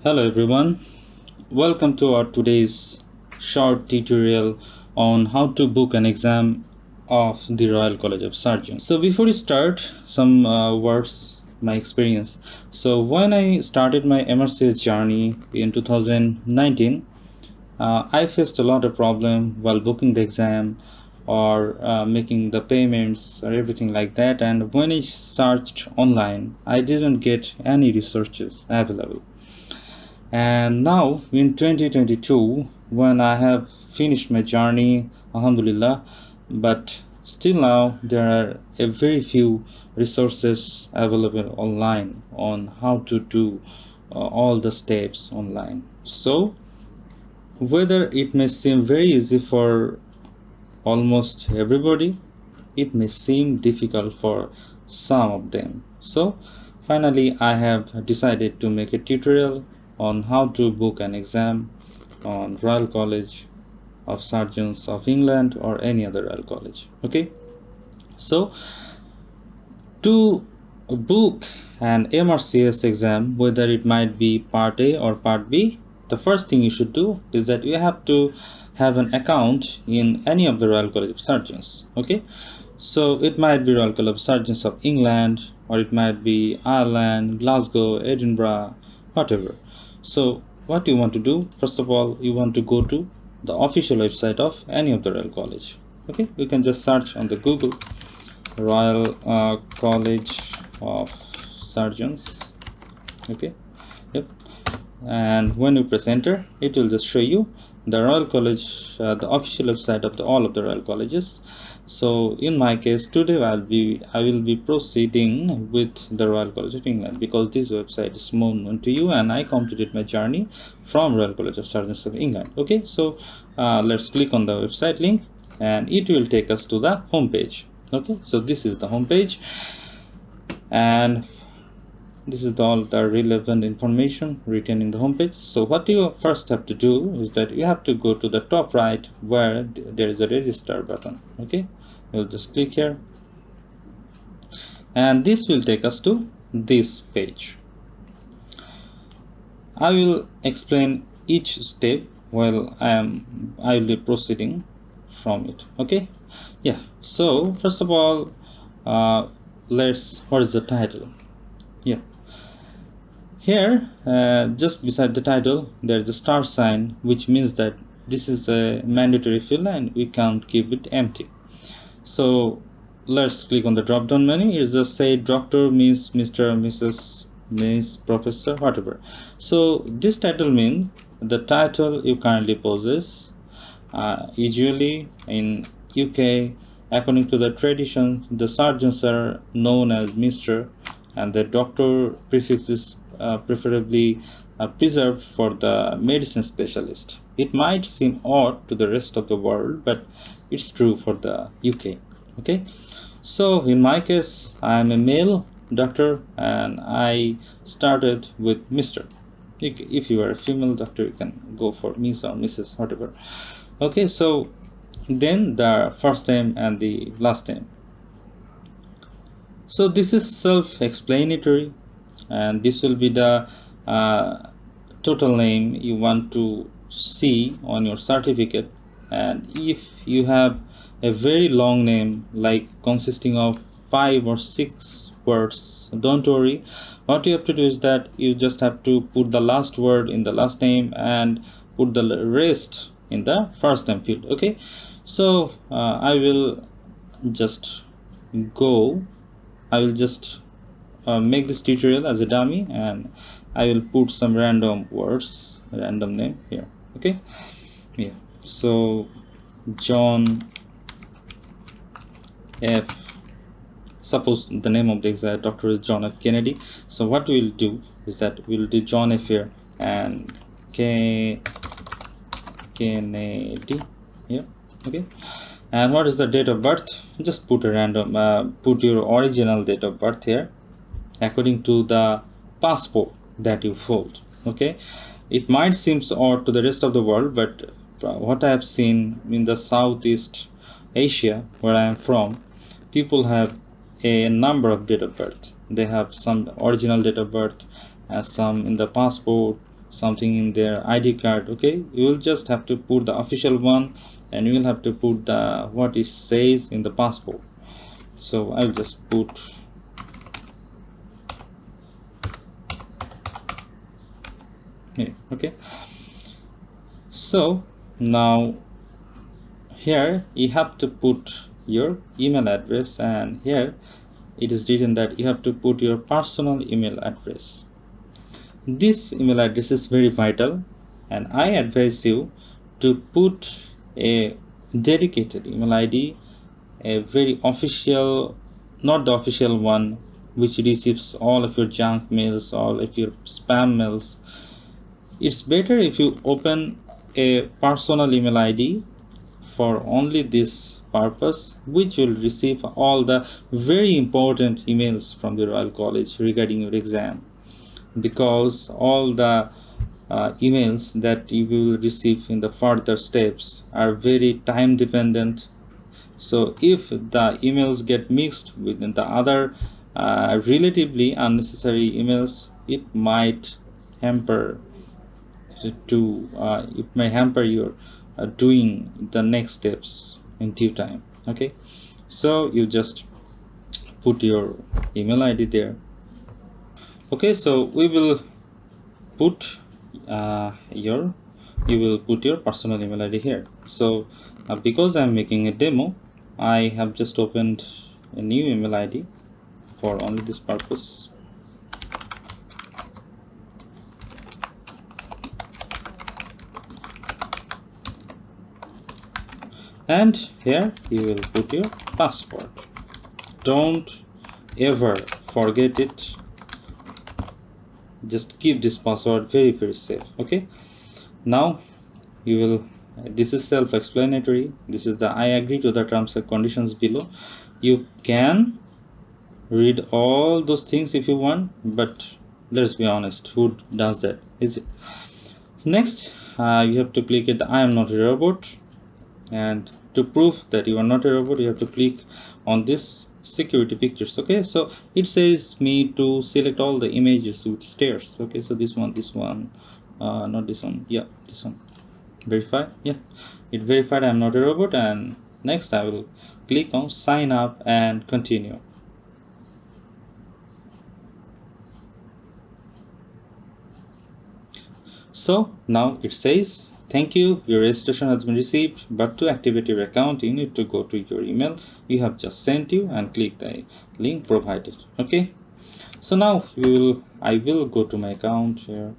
Hello everyone, welcome to our today's short tutorial on how to book an exam of the Royal College of Surgeons. So before we start, some words, my experience. So when I started my MRCS journey in 2019, I faced a lot of problem while booking the exam or making the payments or everything like that, and when I searched online I didn't get any resources available. And now in 2022, when I have finished my journey, alhamdulillah, but still now there are a very few resources available online on how to do all the steps online. So whether it may seem very easy for almost everybody, it may seem difficult for some of them. So finally I have decided to make a tutorial on how to book an exam on Royal College of Surgeons of England or any other Royal College. Okay, so to book an MRCS exam, whether it might be Part A or Part B, the first thing you should do is that you have to have an account in any of the Royal College of Surgeons. Okay, so it might be Royal College of Surgeons of England, or it might be Ireland, Glasgow, Edinburgh, whatever. So what you want to do, first of all, you want to go to the official website of any of the Royal College. Okay, you can just search on the Google Royal College of Surgeons. Okay, yep. And when you press enter, it will just show you the Royal College, the official website of all of the Royal Colleges. So in my case today I will be proceeding with the Royal College of England, because this website is more known to you and I completed my journey from Royal College of Surgeons of England. Okay, so let's click on the website link and it will take us to the home page. Okay, so this is the home page and this is all the relevant information written in the homepage. So what you first have to do is that you have to go to the top right where there is a register button. Okay, we'll just click here and this will take us to this page. I will explain each step while I will be proceeding from it. Okay, yeah. So first of all, what is the title? Yeah, here just beside the title there is a star sign, which means that this is a mandatory field and we can't keep it empty. So let's click on the drop down menu. It just say doctor, miss, Mr., Mrs., miss, professor, whatever. So this title means the title you currently possess. Usually in UK, according to the tradition, the surgeons are known as Mr. and the doctor prefix is preferably preserved for the medicine specialist. It might seem odd to the rest of the world, but it's true for the UK. Okay, so in my case I am a male doctor and I started with Mr. If you are a female doctor, you can go for Miss or Mrs., whatever. Okay, so then the first name and the last name. So this is self-explanatory and this will be the total name you want to see on your certificate. And if you have a very long name, like consisting of 5 or 6 words, don't worry. What you have to do is that you just have to put the last word in the last name and put the rest in the first name field. Okay, so I will just make this tutorial as a dummy and I will put some random words, random name here. Okay, yeah. So John F. Suppose the name of the exact doctor is John F. Kennedy. So what we'll do is that we'll do John F. here and Kennedy here. Okay, and what is the date of birth? Just put a random put your original date of birth here according to the passport that you hold. Okay, it might seem odd to the rest of the world, but what I have seen in the Southeast Asia where I am from, people have a number of date of birth. They have some original date of birth, some in the passport, something in their ID card. Okay, you will just have to put the official one, and you will have to put the what it says in the passport. So I'll just put here. Okay, so now here you have to put your email address, and here it is written that you have to put your personal email address. This email address is very vital, and I advise you to put a dedicated email ID, a very official, not the official one which receives all of your junk mails, all of your spam mails. It's better if you open a personal email ID for only this purpose, which will receive all the very important emails from the Royal College regarding your exam, because all the emails that you will receive in the further steps are very time dependent. So if the emails get mixed with the other relatively unnecessary emails, it might hamper it may hamper your doing the next steps in due time. Okay, so you just put your email ID there. Okay, so we will put you will put your personal email ID here. So because I'm making a demo, I have just opened a new email ID for only this purpose. And here you will put your password. Don't ever forget it. Just keep this password very safe. Okay, now you will, this is self-explanatory. This is the I agree to the terms and conditions below. You can read all those things if you want, but let's be honest, who does that, is it? So next you have to click it, I am not a robot, and to prove that you are not a robot, you have to click on this security pictures. Okay, so it says me to select all the images with stairs. Okay, so this one, not this one, yeah, this one, verify. Yeah, it verified I'm not a robot. And next I will click on sign up and continue. So now it says, thank you, your registration has been received, but to activate your account you need to go to your email you have just sent you and click the link provided. Okay, so now I will go to my account here.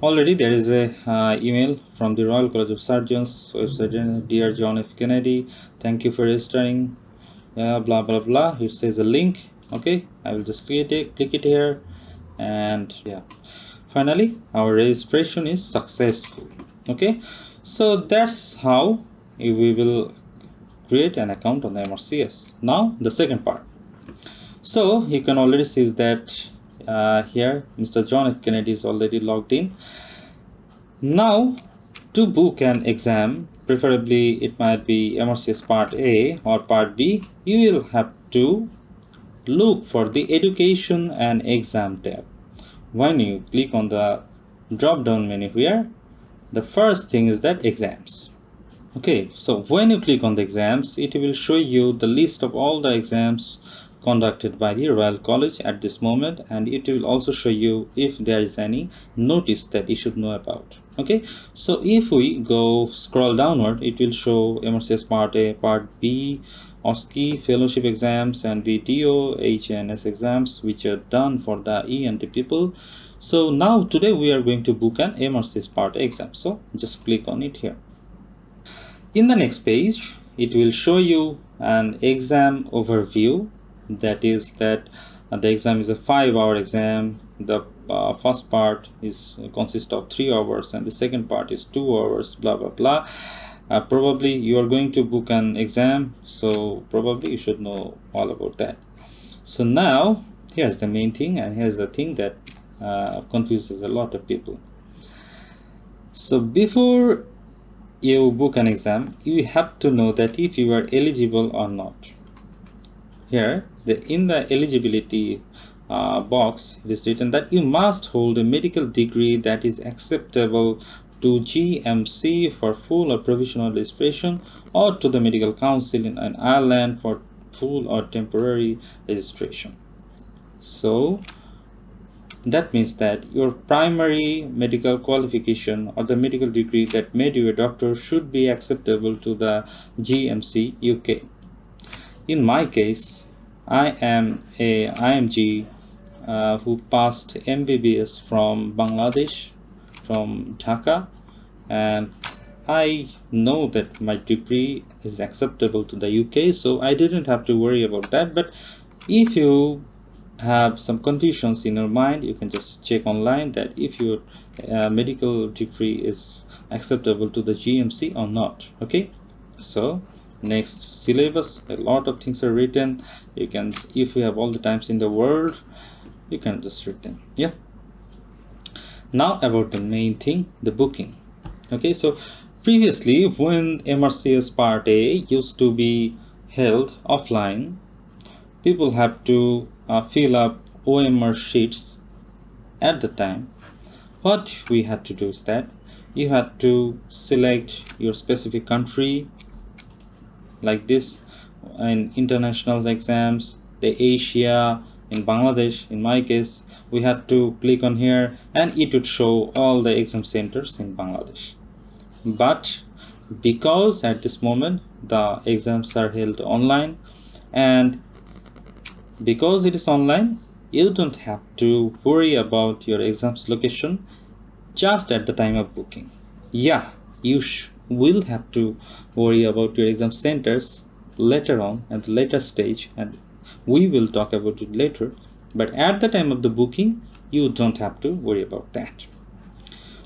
Already there is a email from the Royal College of Surgeons website. Dear John F. Kennedy, thank you for registering, blah blah blah. It says a link. Okay, I will just click it here, and yeah, finally our registration is successful. Okay, so that's how we will create an account on the MRCS. Now the second part. So you can already see that here Mr. John F. Kennedy is already logged in. Now to book an exam, preferably it might be MRCS Part A or Part B, you will have to look for the Education and Exam tab. When you click on the drop down menu here, the first thing is that exams. Okay, so when you click on the exams, it will show you the list of all the exams conducted by the Royal College at this moment, and it will also show you if there is any notice that you should know about. Okay, so if we go scroll downward, it will show MRCS Part A, Part B, OSCE fellowship exams, and the DO, HNS exams which are done for the E&T people. So now today we are going to book an MRCS Part A exam, so just click on it here. In the next page, it will show you an exam overview. That is that the exam is a 5-hour exam. The first part consists of 3 hours, and the second part is 2 hours, blah blah blah. Probably you are going to book an exam, so probably you should know all about that. So now here's the main thing, and here's the thing that confuses a lot of people. So before you book an exam, you have to know that if you are eligible or not. Here in the eligibility box, it is written that you must hold a medical degree that is acceptable to GMC for full or provisional registration, or to the Medical Council in Ireland for full or temporary registration. So that means that your primary medical qualification or the medical degree that made you a doctor should be acceptable to the GMC UK. In my case, I am a IMG who passed MBBS from Bangladesh, from Dhaka, and I know that my degree is acceptable to the UK, so I didn't have to worry about that. But if you have some confusions in your mind, you can just check online that if your medical degree is acceptable to the GMC or not. Okay, so next, syllabus, a lot of things are written. You can, if you have all the times in the world, you can just read them. Yeah, now about the main thing, the booking. Okay, so previously when MRCS Part A used to be held offline, people have to fill up OMR sheets. At the time, what we had to do is that you had to select your specific country, like this. In international exams, the Asia, in Bangladesh, in my case, we had to click on here and it would show all the exam centers in Bangladesh. But because at this moment the exams are held online, and because it is online, you don't have to worry about your exams location just at the time of booking. Yeah, you will have to worry about your exam centers later on at the later stage, and we will talk about it later. But at the time of the booking, you don't have to worry about that.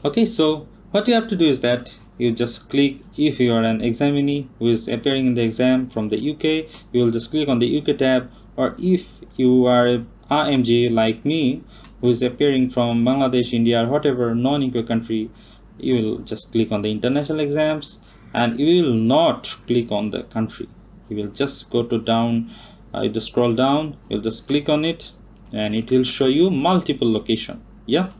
Okay, so what you have to do is that you just click, if you are an examinee who is appearing in the exam from the UK, you will just click on the UK tab. Or if you are a IMG like me who is appearing from Bangladesh, India, or whatever non-UK country, you will just click on the international exams and you will not click on the country. You will just go to down, you just scroll down, you'll just click on it and it will show you multiple location. Yeah,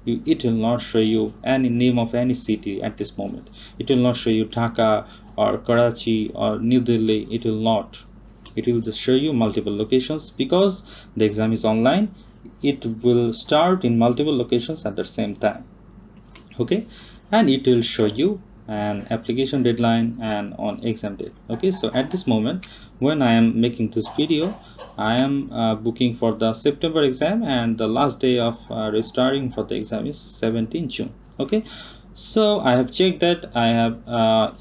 it will not show you any name of any city at this moment. It will not show you Dhaka or Karachi or New Delhi. It will not. It will just show you multiple locations because the exam is online. It will start in multiple locations at the same time. Okay, and it will show you an application deadline and on exam date. Okay, so at this moment when I am making this video, I am booking for the September exam, and the last day of restarting for the exam is 17 June. Okay, so I have checked that I have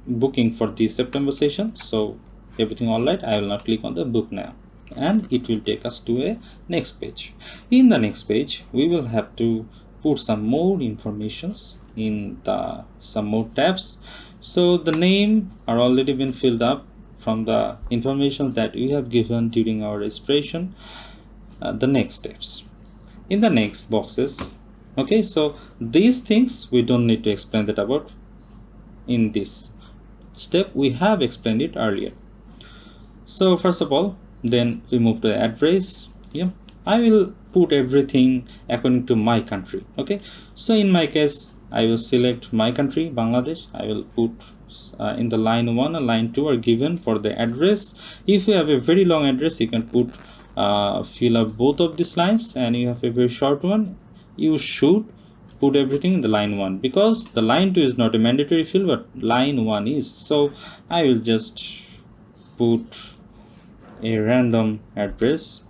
booking for the September session, so everything all right. I will now click on the book now and it will take us to a next page. In the next page, we will have to put some more informations in the some more tabs. So the name are already been filled up from the information that we have given during our registration. The next steps in the next boxes. Okay, so these things we don't need to explain that about in this step. We have explained it earlier. So first of all, then we move to the address. Yeah, I will put everything according to my country. Okay, so in my case, I will select my country, Bangladesh. I will put in the line 1 and line 2 are given for the address. If you have a very long address, you can put fill up both of these lines, and you have a very short one, you should put everything in the line 1, because the line 2 is not a mandatory field but line 1 is. So I will just put a random address.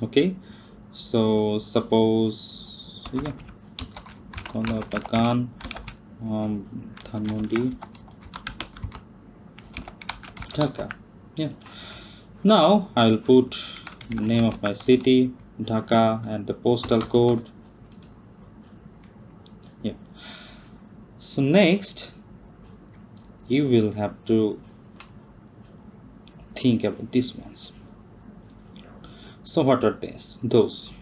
Okay, so suppose yeah, Konapakan, Dhanmondi, Dhaka. Yeah, now I will put name of my city, Dhaka, and the postal code. Yeah, so next you will have to think about these ones. So what are those?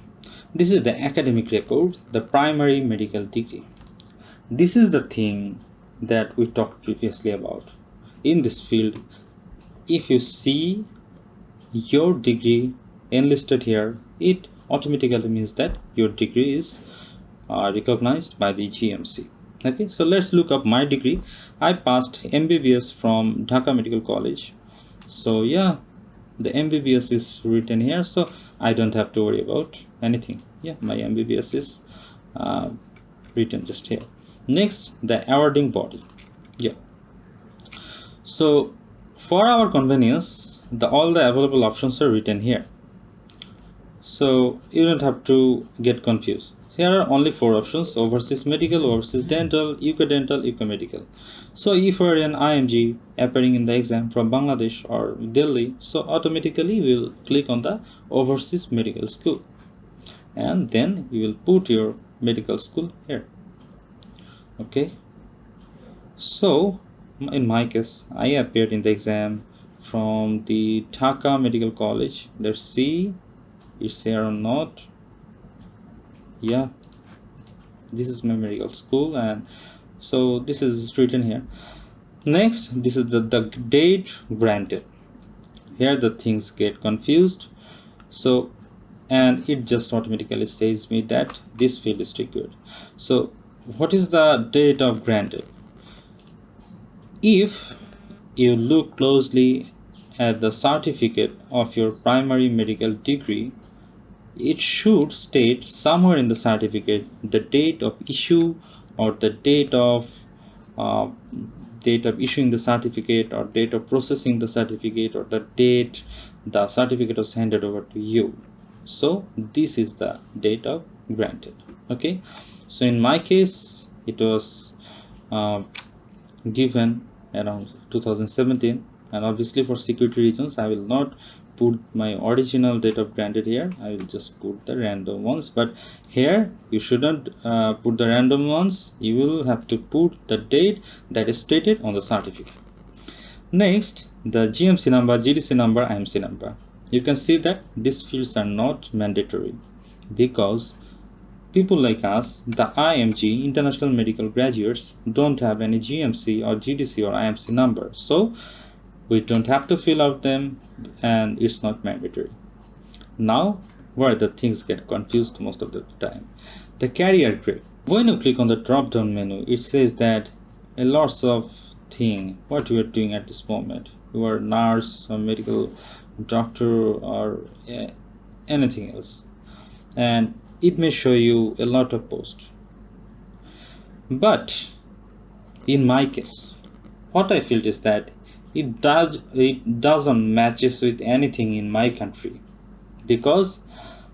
This is the academic record, the primary medical degree. This is the thing that we talked previously about. In this field, if you see your degree enlisted here, it automatically means that your degree is recognized by the GMC. Okay, so let's look up my degree. I passed MBBS from Dhaka Medical College. So yeah, the MBBS is written here, so I don't have to worry about anything. Yeah, my MBBS is written just here. Next, the awarding body. Yeah, so for our convenience, all the available options are written here, so you don't have to get confused. Here are only 4 options: overseas medical, overseas dental, UK dental, UK medical. So if you are an IMG appearing in the exam from Bangladesh or Delhi, so automatically we will click on the overseas medical school, and then you will put your medical school here. Okay, so in my case, I appeared in the exam from the Dhaka Medical College. Let's see it's here or not. Yeah, this is my medical school, and so this is written here. Next, this is the date granted. Here the things get confused, so and it just automatically says me that this field is secured. So what is the date of granted? If you look closely at the certificate of your primary medical degree, it should state somewhere in the certificate the date of issue, or the date of issuing the certificate, or date of processing the certificate, or the date the certificate was handed over to you. So this is the date of granted. Okay, so in my case it was given around 2017, and obviously for security reasons I will not put my original date of granted here. I will just put the random ones, but here you shouldn't put the random ones. You will have to put the date that is stated on the certificate. Next, the GMC number, GDC number, IMC number. You can see that these fields are not mandatory, because people like us, the IMG, international medical graduates, don't have any GMC or GDC or IMC number, so we don't have to fill out them, and it's not mandatory. Now, where the things get confused most of the time, the career grade. When you click on the drop down menu, it says that a lots of thing what you are doing at this moment. You are nurse or medical doctor or anything else, and it may show you a lot of posts. But in my case, what I feel is that it doesn't matches with anything in my country, because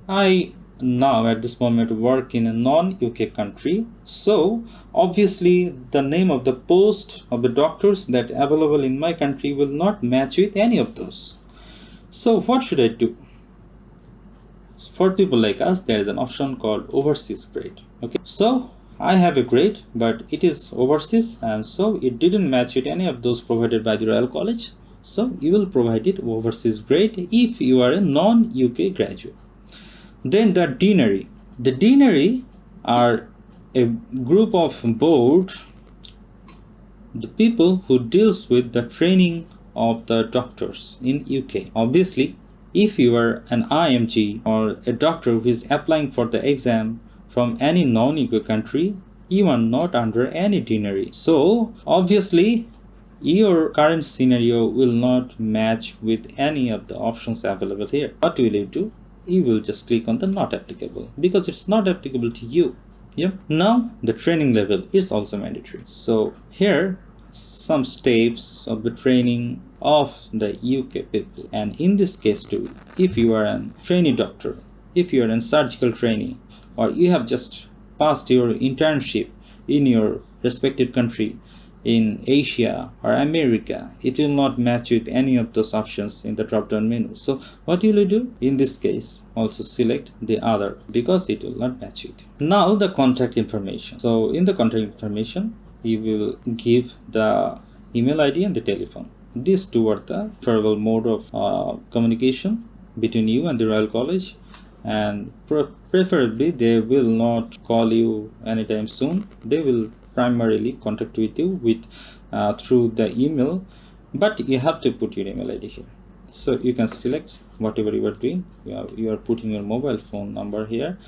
I now at this moment work in a non-UK country. So obviously the name of the post of the doctors that available in my country will not match with any of those. So what should I do? For people like us, there is an option called overseas grade. Okay, so I have a grade, but it is overseas, and so it didn't match with any of those provided by the Royal College. So you will provide it overseas grade if you are a non-UK graduate. Then the deanery. The deanery are a group of board, the people who deals with the training of the doctors in UK. Obviously, if you are an IMG or a doctor who is applying for the exam from any non-UK country, you are not under any deanery. So obviously your current scenario will not match with any of the options available here. What will you do? You will just click on the not applicable, because it's not applicable to you. Yep. Now the training level is also mandatory. So here some steps of the training of the UK people, and in this case too, if you are a trainee doctor, if you are a surgical trainee, or you have just passed your internship in your respective country in Asia or America, it will not match with any of those options in the drop down menu. So what will you do? In this case, also select the other, because it will not match it. Now the contact information. So in the contact information, you will give the email ID and the telephone. These two are the preferable mode of communication between you and the Royal College, and preferably they will not call you anytime soon. They will primarily contact with you through the email, but you have to put your email ID here. So you can select whatever you are doing. You are putting your mobile phone number here.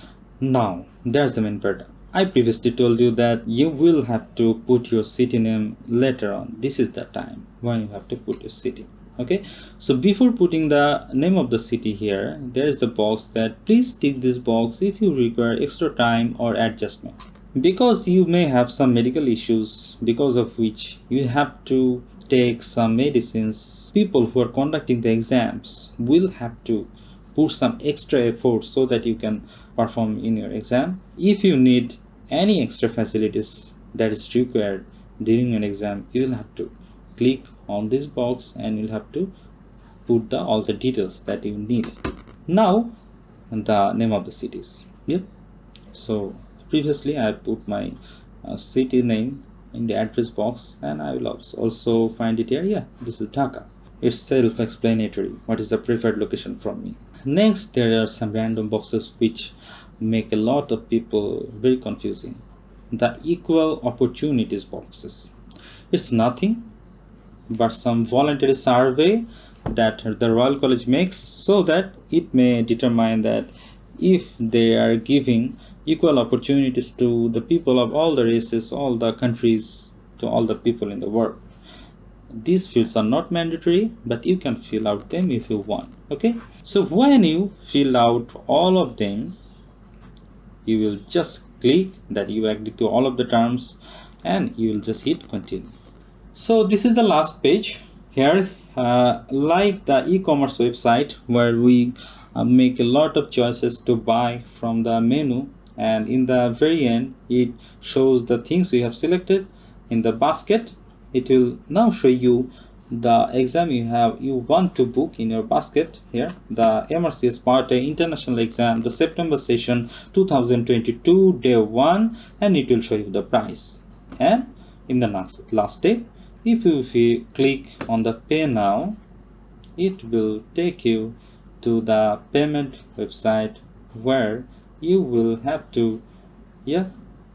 Now there's the main part. I previously told you that you will have to put your city name later on. This is the time when you have to put your city. Okay, so before putting the name of the city here, there is a box that please tick this box if you require extra time or adjustment, because you may have some medical issues because of which you have to take some medicines. People who are conducting the exams will have to put some extra effort so that you can perform in your exam. If you need any extra facilities that is required during an exam, you will have to click on this box and you'll have to put all the details that you need. Now the name of the cities. Yep, so previously I put my city name in the address box, and I will also find it here. Yeah, this is Dhaka. It's self-explanatory what is the preferred location from me. Next, there are some random boxes which make a lot of people very confusing. The equal opportunities boxes. It's nothing but some voluntary survey that the Royal College makes so that it may determine that if they are giving equal opportunities to the people of all the races, all the countries, to all the people in the world. These fields are not mandatory, but you can fill out them if you want. Okay, so when you fill out all of them, you will just click that you agree to all of the terms and you will just hit continue. So this is the last page here, like the e-commerce website where we make a lot of choices to buy from the menu, and in the very end it shows the things we have selected in the basket. It will now show you the exam you want to book in your basket here, the MRCS Part A international exam, the September session 2022 day 1, and it will show you the price. And in the last day, if you click on the pay now, it will take you to the payment website where you will have to, yeah,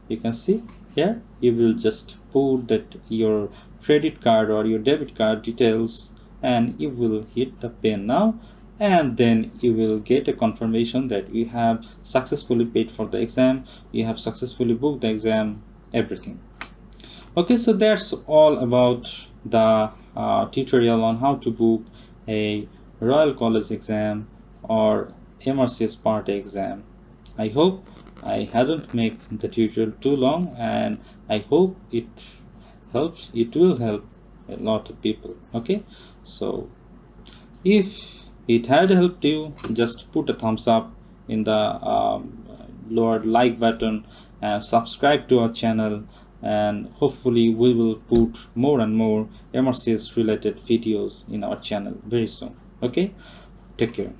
you can see here, you will just put that your credit card or your debit card details and you will hit the pay now, and then you will get a confirmation that you have successfully paid for the exam, you have successfully booked the exam, everything. Okay, so that's all about the tutorial on how to book a Royal College exam or MRCS Part A exam. I hope I hadn't made the tutorial too long, and I hope it helps. It will help a lot of people. Okay, so if it had helped you, just put a thumbs up in the lower like button and subscribe to our channel, and hopefully we will put more and more MRCS related videos in our channel very soon. Okay, take care.